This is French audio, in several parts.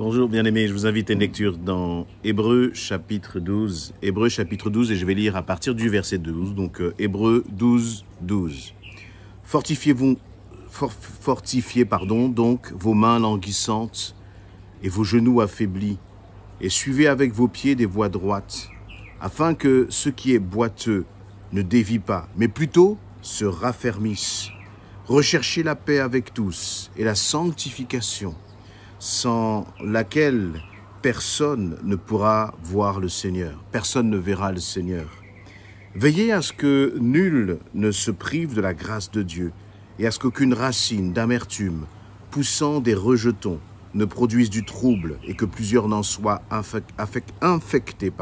Bonjour bien-aimés, je vous invite à une lecture dans Hébreux chapitre 12. Hébreux chapitre 12 et je vais lire à partir du verset 12, donc Hébreux 12, 12. Fortifiez donc vos mains languissantes et vos genoux affaiblis et suivez avec vos pieds des voies droites, afin que ce qui est boiteux ne dévie pas, mais plutôt se raffermisse. Recherchez la paix avec tous et la sanctification, sans laquelle personne ne pourra voir le Seigneur. Personne ne verra le Seigneur. Veillez à ce que nul ne se prive de la grâce de Dieu et à ce qu'aucune racine d'amertume poussant des rejetons ne produise du trouble et que plusieurs n'en soient infectés.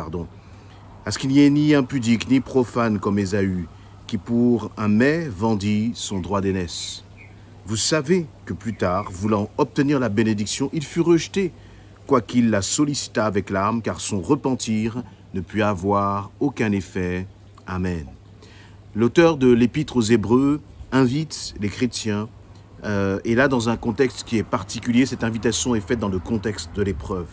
À ce qu'il n'y ait ni impudique ni profane comme Ésaü, qui pour un mets vendit son droit d'aînesse. Vous savez que plus tard, voulant obtenir la bénédiction, il fut rejeté, quoiqu'il la sollicita avec larmes, car son repentir ne put avoir aucun effet. Amen. L'auteur de l'Épître aux Hébreux invite les chrétiens, et là dans un contexte qui est particulier, cette invitation est faite dans le contexte de l'épreuve.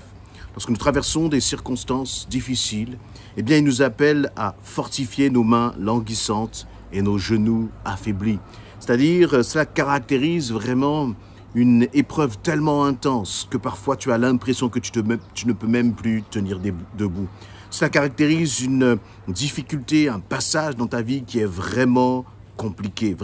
Lorsque nous traversons des circonstances difficiles, eh bien il nous appelle à fortifier nos mains languissantes et nos genoux affaiblis. C'est-à-dire, cela caractérise vraiment une épreuve tellement intense que parfois tu as l'impression que tu ne peux même plus tenir debout. Cela caractérise une difficulté, un passage dans ta vie qui est vraiment compliqué.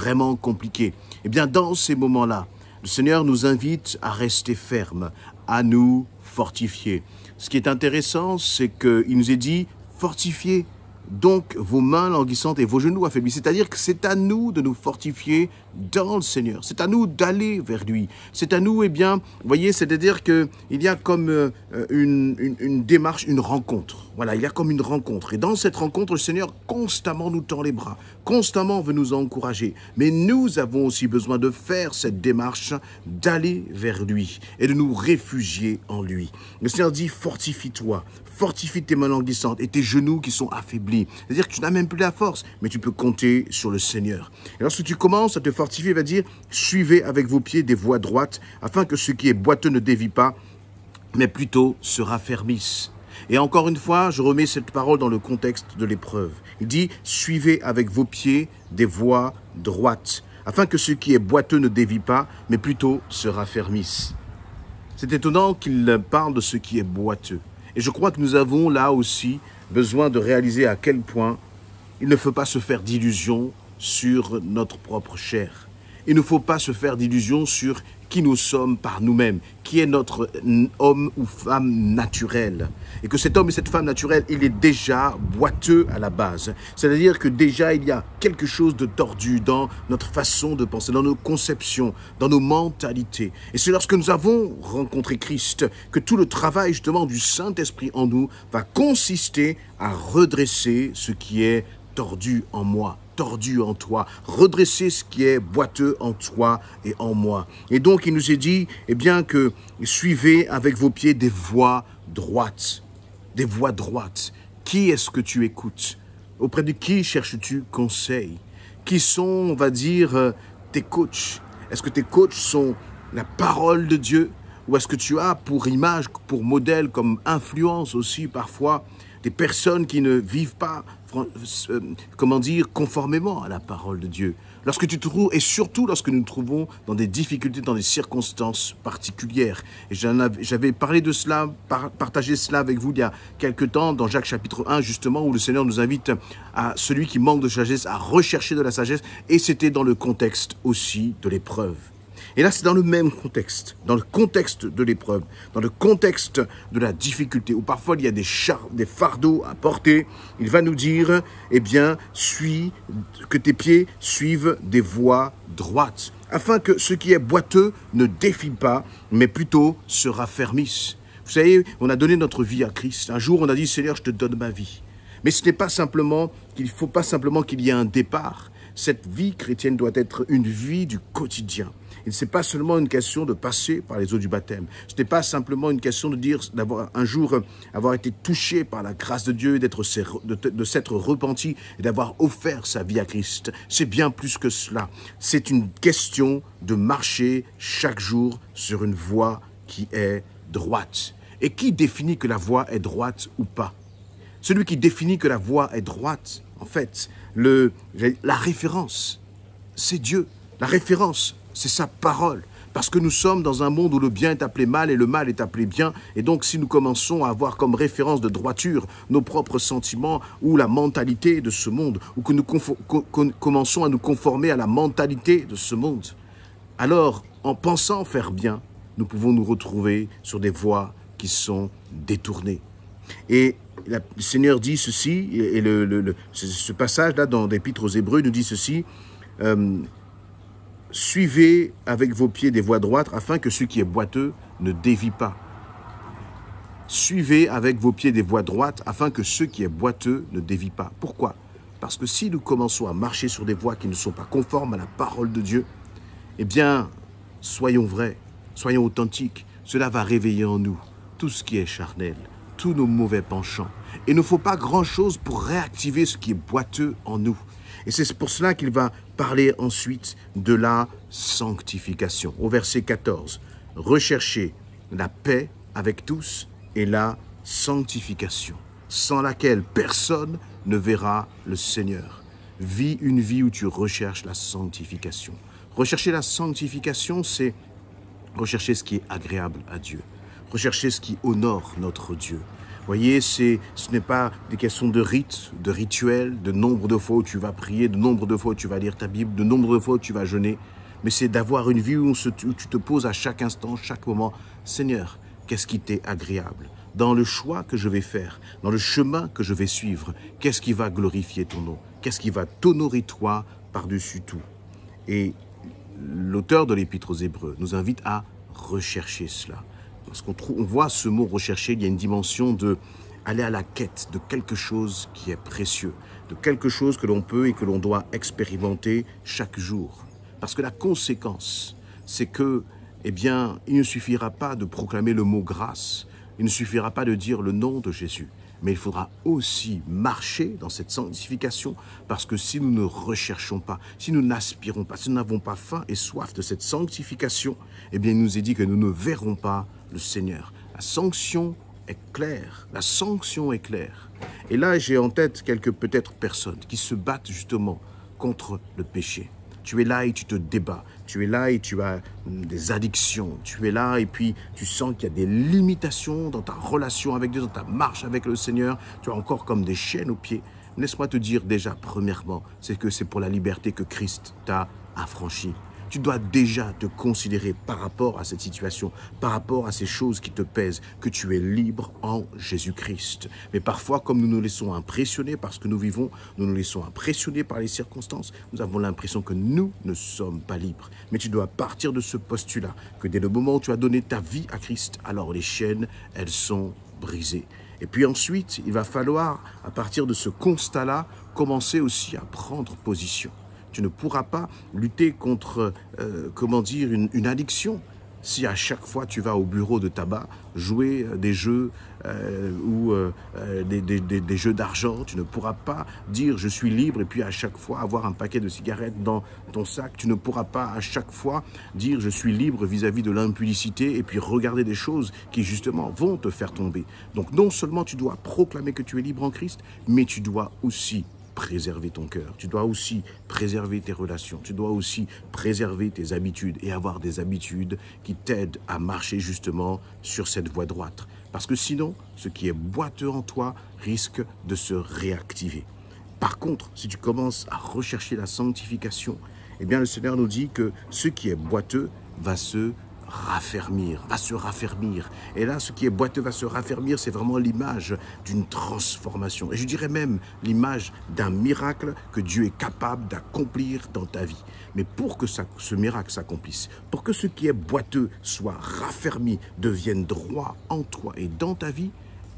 Eh bien, dans ces moments-là, le Seigneur nous invite à rester fermes, à nous fortifier. Ce qui est intéressant, c'est qu'il nous est dit « fortifiez ». Donc, vos mains languissantes et vos genoux affaiblis. C'est-à-dire que c'est à nous de nous fortifier dans le Seigneur. C'est à nous d'aller vers lui. C'est à nous, vous voyez, c'est-à-dire qu'il y a comme une démarche, une rencontre. Voilà, il y a comme une rencontre. Et dans cette rencontre, le Seigneur constamment nous tend les bras, constamment veut nous encourager. Mais nous avons aussi besoin de faire cette démarche, d'aller vers lui et de nous réfugier en lui. Le Seigneur dit, fortifie-toi, fortifie tes mains languissantes et tes genoux qui sont affaiblis. C'est-à-dire que tu n'as même plus la force, mais tu peux compter sur le Seigneur. Et lorsque tu commences à te fortifier, il va dire, suivez avec vos pieds des voies droites, afin que ce qui est boiteux ne dévie pas, mais plutôt se raffermisse. Et encore une fois, je remets cette parole dans le contexte de l'épreuve. Il dit, suivez avec vos pieds des voies droites, afin que ce qui est boiteux ne dévie pas, mais plutôt se raffermisse. C'est étonnant qu'il parle de ce qui est boiteux. Et je crois que nous avons là aussi besoin de réaliser à quel point il ne faut pas se faire d'illusions sur notre propre chair. Il ne faut pas se faire d'illusions sur qui nous sommes par nous-mêmes, qui est notre homme ou femme naturel. Et que cet homme et cette femme naturelle, il est déjà boiteux à la base. C'est-à-dire que déjà, il y a quelque chose de tordu dans notre façon de penser, dans nos conceptions, dans nos mentalités. Et c'est lorsque nous avons rencontré Christ que tout le travail justement du Saint-Esprit en nous va consister à redresser ce qui est tordu en moi, tordu en toi, redresser ce qui est boiteux en toi et en moi. Et donc, il nous est dit, que suivez avec vos pieds des voies droites. Des voies droites. Qui est-ce que tu écoutes? Auprès de qui cherches-tu conseil? Qui sont, on va dire, tes coachs? Est-ce que tes coachs sont la parole de Dieu? Ou est-ce que tu as pour image, pour modèle, comme influence aussi parfois, des personnes qui ne vivent pas, conformément à la parole de Dieu. Lorsque tu te trouves, et surtout lorsque nous nous trouvons dans des difficultés, dans des circonstances particulières. Et j'avais parlé de cela, partagé cela avec vous il y a quelque temps, dans Jacques chapitre 1, justement, où le Seigneur nous invite à celui qui manque de sagesse, à rechercher de la sagesse, et c'était dans le contexte aussi de l'épreuve. Et là, c'est dans le même contexte, dans le contexte de l'épreuve, dans le contexte de la difficulté, où parfois il y a des fardeaux à porter. Il va nous dire, que tes pieds suivent des voies droites, afin que ce qui est boiteux ne défie pas, mais plutôt se raffermisse. Vous savez, on a donné notre vie à Christ. Un jour, on a dit, Seigneur, je te donne ma vie. Mais ce n'est pas simplement qu'il ne faut pas simplement qu'il y ait un départ. Cette vie chrétienne doit être une vie du quotidien. Et ce n'est pas seulement une question de passer par les eaux du baptême. Ce n'est pas simplement une question de dire, d'avoir un jour avoir été touché par la grâce de Dieu, de s'être repenti et d'avoir offert sa vie à Christ. C'est bien plus que cela. C'est une question de marcher chaque jour sur une voie qui est droite. Et qui définit que la voie est droite ou pas? Celui qui définit que la voie est droite, en fait, la référence, c'est Dieu. La référence, c'est sa parole. Parce que nous sommes dans un monde où le bien est appelé mal et le mal est appelé bien. Et donc, si nous commençons à avoir comme référence de droiture nos propres sentiments ou la mentalité de ce monde, ou que nous commençons à nous conformer à la mentalité de ce monde, alors, en pensant faire bien, nous pouvons nous retrouver sur des voies qui sont détournées. Et le Seigneur dit ceci, et ce passage-là dans l'Épître aux Hébreux nous dit ceci, suivez avec vos pieds des voies droites afin que ce qui est boiteux ne dévie pas. Suivez avec vos pieds des voies droites afin que ce qui est boiteux ne dévie pas. Pourquoi? Parce que si nous commençons à marcher sur des voies qui ne sont pas conformes à la parole de Dieu, eh bien, soyons vrais, soyons authentiques. Cela va réveiller en nous tout ce qui est charnel, tous nos mauvais penchants. Et il ne faut pas grand-chose pour réactiver ce qui est boiteux en nous. Et c'est pour cela qu'il va parler ensuite de la sanctification. Au verset 14, « Recherchez la paix avec tous et la sanctification, sans laquelle personne ne verra le Seigneur. » Vis une vie où tu recherches la sanctification. Rechercher la sanctification, c'est rechercher ce qui est agréable à Dieu. Rechercher ce qui honore notre Dieu. Voyez, ce n'est pas des questions de rites, de rituels, de nombre de fois où tu vas prier, de nombre de fois où tu vas lire ta Bible, de nombre de fois où tu vas jeûner, mais c'est d'avoir une vie où tu te poses à chaque instant, chaque moment, Seigneur, qu'est-ce qui t'est agréable? Dans le choix que je vais faire, dans le chemin que je vais suivre, qu'est-ce qui va glorifier ton nom? Qu'est-ce qui va t'honorer toi par-dessus tout? Et l'auteur de l'Épître aux Hébreux nous invite à rechercher cela. Parce qu'on voit ce mot rechercher, il y a une dimension de aller à la quête de quelque chose qui est précieux, de quelque chose que l'on peut et que l'on doit expérimenter chaque jour. Parce que la conséquence, c'est que, eh bien, il ne suffira pas de proclamer le mot grâce, il ne suffira pas de dire le nom de Jésus, mais il faudra aussi marcher dans cette sanctification, parce que si nous ne recherchons pas, si nous n'aspirons pas, si nous n'avons pas faim et soif de cette sanctification, eh bien, il nous est dit que nous ne verrons pas le Seigneur. La sanction est claire, la sanction est claire. Et là, j'ai en tête quelques peut-être personnes qui se battent justement contre le péché. Tu es là et tu te débats. Tu es là et tu as des addictions. Tu es là et puis tu sens qu'il y a des limitations dans ta relation avec Dieu, dans ta marche avec le Seigneur. Tu as encore comme des chaînes aux pieds. Laisse-moi te dire déjà, premièrement, c'est que c'est pour la liberté que Christ t'a affranchi. Tu dois déjà te considérer par rapport à cette situation, par rapport à ces choses qui te pèsent, que tu es libre en Jésus-Christ. Mais parfois, comme nous nous laissons impressionner par ce que nous vivons, nous nous laissons impressionner par les circonstances, nous avons l'impression que nous ne sommes pas libres. Mais tu dois partir de ce postulat, que dès le moment où tu as donné ta vie à Christ, alors les chaînes, elles sont brisées. Et puis ensuite, il va falloir, à partir de ce constat-là, commencer aussi à prendre position. Tu ne pourras pas lutter contre, une addiction. Si à chaque fois tu vas au bureau de tabac jouer des jeux ou des jeux d'argent, tu ne pourras pas dire je suis libre et puis à chaque fois avoir un paquet de cigarettes dans ton sac. Tu ne pourras pas à chaque fois dire je suis libre vis-à-vis de l'impudicité et puis regarder des choses qui justement vont te faire tomber. Donc non seulement tu dois proclamer que tu es libre en Christ, mais tu dois aussi préserver ton cœur, tu dois aussi préserver tes relations, tu dois aussi préserver tes habitudes et avoir des habitudes qui t'aident à marcher justement sur cette voie droite. Parce que sinon, ce qui est boiteux en toi risque de se réactiver. Par contre, si tu commences à rechercher la sanctification, eh bien le Seigneur nous dit que ce qui est boiteux va se raffermir. Et là, ce qui est boiteux va se raffermir, c'est vraiment l'image d'une transformation. Et je dirais même l'image d'un miracle que Dieu est capable d'accomplir dans ta vie. Mais pour que ce miracle s'accomplisse, pour que ce qui est boiteux soit raffermi, devienne droit en toi et dans ta vie,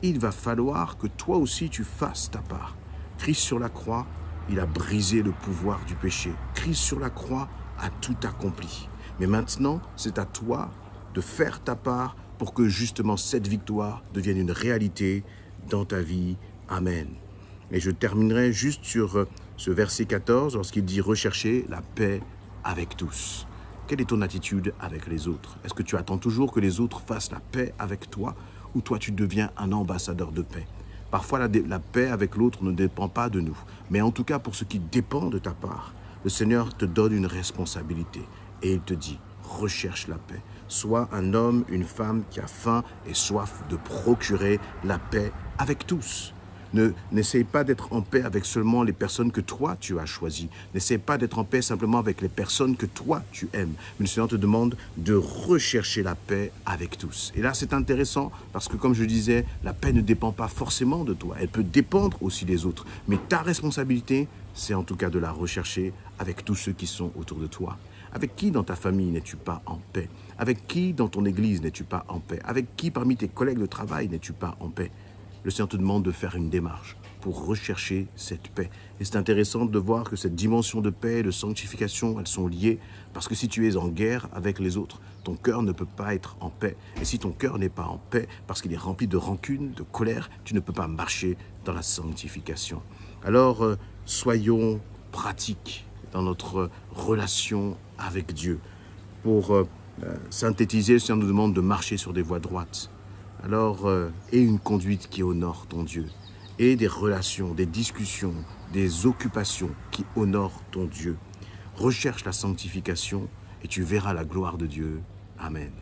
il va falloir que toi aussi tu fasses ta part. Christ sur la croix, il a brisé le pouvoir du péché. Christ sur la croix a tout accompli. Mais maintenant, c'est à toi de faire ta part pour que justement cette victoire devienne une réalité dans ta vie. Amen. Et je terminerai juste sur ce verset 14 lorsqu'il dit « Recherchez la paix avec tous ». Quelle est ton attitude avec les autres? Est-ce que tu attends toujours que les autres fassent la paix avec toi ou toi tu deviens un ambassadeur de paix? Parfois la paix avec l'autre ne dépend pas de nous. Mais en tout cas pour ce qui dépend de ta part, le Seigneur te donne une responsabilité et il te dit, recherche la paix. Sois un homme, une femme qui a faim et soif de procurer la paix avec tous. N'essaye pas d'être en paix avec seulement les personnes que toi tu as choisies. N'essaye pas d'être en paix simplement avec les personnes que toi tu aimes. Mais le Seigneur te demande de rechercher la paix avec tous. Et là c'est intéressant parce que comme je disais, la paix ne dépend pas forcément de toi. Elle peut dépendre aussi des autres. Mais ta responsabilité, c'est en tout cas de la rechercher avec tous ceux qui sont autour de toi. Avec qui dans ta famille n'es-tu pas en paix? Avec qui dans ton église n'es-tu pas en paix? Avec qui parmi tes collègues de travail n'es-tu pas en paix? Le Seigneur te demande de faire une démarche pour rechercher cette paix. Et c'est intéressant de voir que cette dimension de paix et de sanctification, elles sont liées. Parce que si tu es en guerre avec les autres, ton cœur ne peut pas être en paix. Et si ton cœur n'est pas en paix, parce qu'il est rempli de rancune, de colère, tu ne peux pas marcher dans la sanctification. Alors, soyons pratiques dans notre relation avec Dieu. Pour synthétiser, le Seigneur nous demande de marcher sur des voies droites. Alors, aie une conduite qui honore ton Dieu, et des relations, des discussions, des occupations qui honorent ton Dieu. Recherche la sanctification et tu verras la gloire de Dieu. Amen.